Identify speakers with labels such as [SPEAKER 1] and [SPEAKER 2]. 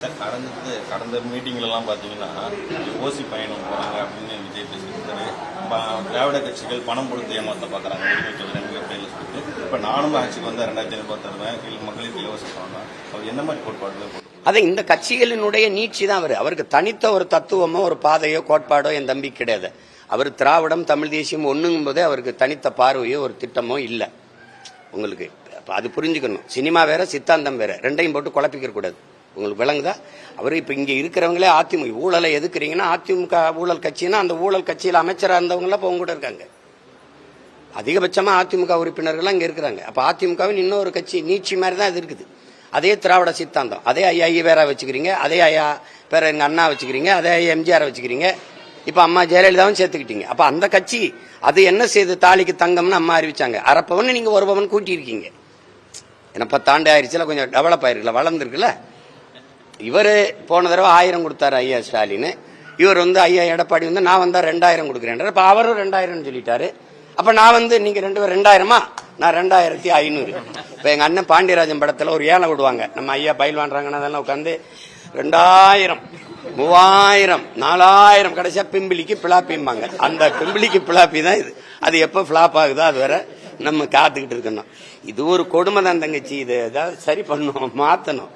[SPEAKER 1] கடந்த மீட்டிங்லாம் பார்த்தீங்கன்னா ஓசி பயணம் போறாங்க அப்படின்னு விஜய் பேசியிருக்காரு. திராவிட கட்சிகள் பணம் கொடுத்து ஏமாத்த பார்க்குறாங்க சொல்லிட்டு இப்போ நானும் ஆட்சிக்கு வந்து 2026 மக்களுக்கு இலவசம் பண்ணலாம். அவர் என்ன மாதிரி கோட்பாடு?
[SPEAKER 2] அதை இந்த கட்சிகளினுடைய நீட்சி தான். அவருக்கு தனித்த ஒரு தத்துவமோ ஒரு பாதையோ கோட்பாடோ என் தம்பி கிடையாது. அவர் திராவிடம் தமிழ் தேசியம் ஒண்ணுங்கும் போதே அவருக்கு தனித்த பார்வையோ ஒரு திட்டமோ இல்லை. உங்களுக்கு அது புரிஞ்சுக்கணும். சினிமா வேற சித்தாந்தம் வேற, ரெண்டையும் போட்டு குழப்பிக்க கூடாது. உங்களுக்கு விளங்குதா? அவர் இப்ப இங்க இருக்கிறவங்களே அதிமுக ஊழலை எதுக்குறீங்கன்னா, அதிமுக ஊழல் கட்சின்னா அந்த ஊழல் கட்சியில் அமைச்சராக இருந்தவங்க எல்லாம் இப்போ கூட இருக்காங்க. அதிகபட்சமா அதிமுக உறுப்பினர்கள் அங்க இருக்கிறாங்க. அப்ப அதிமுகவின் இன்னொரு கட்சி நீட்சி மாதிரி தான் இது இருக்குது. அதே திராவிட சித்தாந்தம், அதே ஐயா வேற வச்சுக்கிறீங்க, அதே ஐயா பேர எங்க அண்ணா வச்சுக்கிறீங்க, அதே ஐயா எம்ஜிஆர் வச்சுக்கிறீங்க, இப்ப அம்மா ஜெயலலிதாவும் சேர்த்துக்கிட்டீங்க. அப்ப அந்த கட்சி அது என்ன செய்து தாலிக்கு தங்கம்னு அம்மா அறிவிச்சாங்க. அரைப்பவன் நீங்க ஒரு பவன் கூட்டி இருக்கீங்க. ஏன்னா 10 ஆண்டு ஆயிடுச்சுல, கொஞ்சம் டெவலப் ஆயிருக்குல்ல, வளர்ந்துருக்குல்ல. இவர் போன தடவை 1000 கொடுத்தாரு ஐயா ஸ்டாலின். இவர் வந்து ஐயா எடப்பாடி வந்து நான் வந்தா 2000 கொடுக்குறேன். இப்ப அவரும் 2000 சொல்லிட்டாரு. அப்ப நான் வந்து நீங்க 2 பேரும் 2000மா, நான் 2500. இப்ப எங்க அண்ணன் பாண்டியராஜன் படத்துல ஒரு ஏழை விடுவாங்க. நம்ம ஐயா பயில் வாங்குறாங்கன்னா அதெல்லாம் உட்காந்து 2000 3000 4000 கடைசியா பிம்பிளிக்கு பிளாப்பிம்பாங்க. அந்த பிம்பிளிக்கு பிளாப்பி தான் இது. அது எப்ப பிளாப் ஆகுதோ அது வரை நம்ம காத்துக்கிட்டு இருக்கணும். இது ஒரு கொடுமை தான் தங்கச்சி. இது ஏதாவது சரி பண்ணணும், மாத்தணும்.